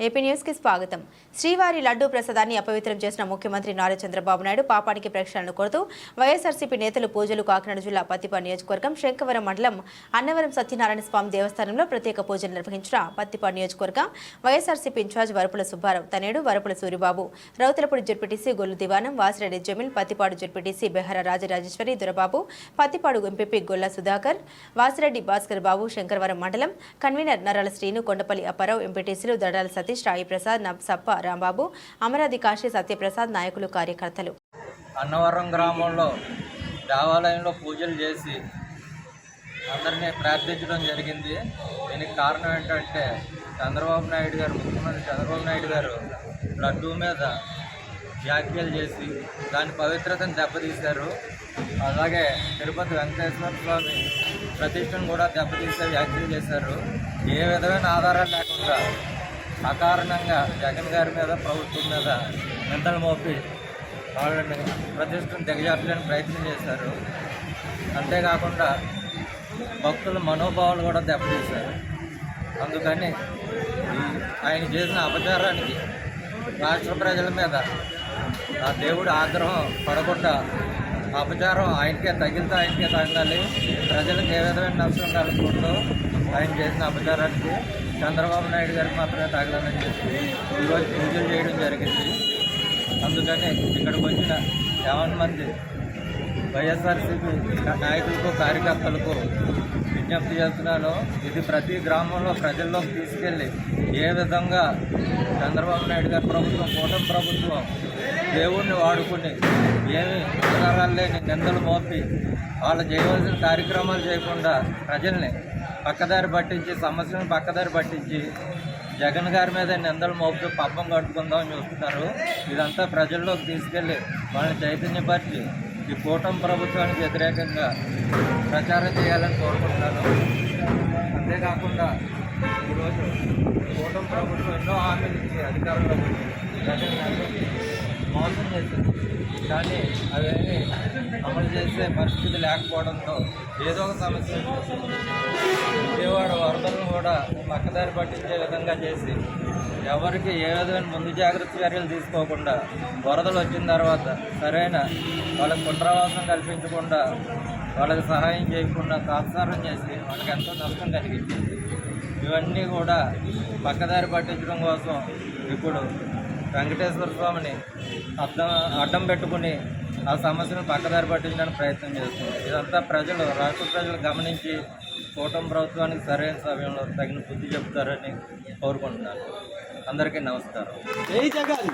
AP news కి స్వాగతం. శ్రీవారి లడ్డూ ప్రసాదాన్ని అపవిత్రం చేసిన ముఖ్యమంత్రి నారా చంద్రబాబు నాయుడు పాపానికి ప్రక్షాళన కోరుతూ వైఎస్ఆర్సీపీ నేతలు పూజలు కాకినాడ జిల్లా పత్తిపాడు నియోజకవర్గం శంకవరం మండలం అన్నవరం సత్యనారాయణ స్వామి దేవస్థానంలో ప్రత్యేక పూజలు నిర్వహించిన పత్తిపాడు నియోజకవర్గం వైఎస్ఆర్సీపీ ఇన్ఛార్జ్ వరపుల సుబ్బారావు తనేడు Varapula Suribabu, Rautulapudi ZPTC Gollu Divanam, Vasireddy Jameel, Pattipadu ZPTC Behara Rajarajeswari Dorababu, Pattipadu MPP Golla Sudhakar, Vasireddy Bhaskar బాబు, శంకరవరం మండలం కన్వీనర్ నరాల శ్రీను, కొండపల్లి అప్పారావు, ఎంపీటీసీలు దడాల సతీష్, రాయి ప్రసాద్, సప్ప రాంబాబు, అమరాది కాశీ సత్యప్రసాద్, నాయకులు, కార్యకర్తలు. అన్నవరం గ్రామంలో దేవాలయంలో పూజలు చేసి అందరినీ ప్రార్థించడం జరిగింది. దీనికి కారణం ఏంటంటే చంద్రబాబు నాయుడు గారు, ముఖ్యమంత్రి చంద్రబాబు నాయుడు గారు లడ్డూ మీద వ్యాఖ్యలు చేసి దాని పవిత్రతను దెబ్బతీశారు. అలాగే తిరుపతి వెంకటేశ్వర స్వామి ప్రతిష్టను కూడా దెబ్బతీసే వ్యాఖ్యలు చేశారు. ఏ విధమైన ఆధారాలు లేకుండా అకారణంగా జగన్ గారి మీద, ప్రభుత్వం మీద నిందలు మోపి వాళ్ళని ప్రతిష్టను దిగజార్చడానికి ప్రయత్నం చేశారు. అంతేకాకుండా భక్తుల మనోభావాలు కూడా దెబ్బతీశారు. అందుకని ఆయన చేసిన అపచారానికి రాష్ట్ర ప్రజల మీద ఆ దేవుడి ఆగ్రహం పడకుండా అపచారం ఆయనకే తగలాలి, ప్రజలకు ఏ విధమైన నష్టం కలగకూడదు. ఆయన చేసిన అపచారానికి చంద్రబాబు నాయుడు గారికి మాత్రమే తగలని చెప్పి ఈరోజు పూజలు చేయడం జరిగింది. అందుకని ఇక్కడికి వచ్చిన 50 మంది వైఎస్ఆర్సీపీ నాయకులకు, కార్యకర్తలకు విజ్ఞప్తి చేస్తున్నాను. ఇది ప్రతి గ్రామంలో ప్రజల్లోకి తీసుకెళ్ళి ఏ విధంగా చంద్రబాబు నాయుడు గారి ప్రభుత్వం, కూటమి ప్రభుత్వం దేవుణ్ణి వాడుకుని ఏమి ఆధారాలు లేని నిందలు మోపి వాళ్ళు చేయవలసిన కార్యక్రమాలు చేయకుండా ప్రజల్ని పక్కదారి పట్టించి, సమస్యలను పక్కదారి పట్టించి జగన్ గారి మీద నిందలు మోపుతూ పబ్బం కట్టుకుందామని చూస్తున్నారు. ఇదంతా ప్రజల్లోకి తీసుకెళ్ళి వాళ్ళని చైతన్యపరిచి ఈ కూటమి ప్రభుత్వానికి వ్యతిరేకంగా ప్రచారం చేయాలని కోరుకుంటున్నాను. అంతేకాకుండా ఈరోజు కూటమి ప్రభుత్వం ఎన్నో హామీలు ఇచ్చి అధికారంలో జగన్ గారిని మోసం చేసింది. కానీ అవేమీ అమలు చేసే పరిస్థితి లేకపోవడంతో ఏదో ఒక సమస్య విజయవాడ వరదలను కూడా పక్కదారి పట్టించే విధంగా చేసి ఎవరికి ఏ విధమైన ముందు జాగ్రత్త చర్యలు తీసుకోకుండా వరదలు వచ్చిన తర్వాత సరైన వాళ్ళకి పునరావాసం కల్పించకుండా, వాళ్ళకి సహాయం చేయకుండా తాత్సారం చేసి వాళ్ళకి ఎంతో నష్టం కలిగించింది. ఇవన్నీ కూడా పక్కదారి పట్టించడం కోసం ఇప్పుడు వెంకటేశ్వర స్వామిని అడ్డం పెట్టుకుని ఆ సమస్యను పక్కదారి పట్టించడానికి ప్రయత్నం చేస్తుంది. ఇదంతా రాష్ట్ర ప్రజలు గమనించి కూటమి ప్రభుత్వానికి సరైన సమయంలో తగిన బుద్ధి చెప్తారని కోరుకుంటున్నాను. అందరికీ నమస్కారం. జై జగన్.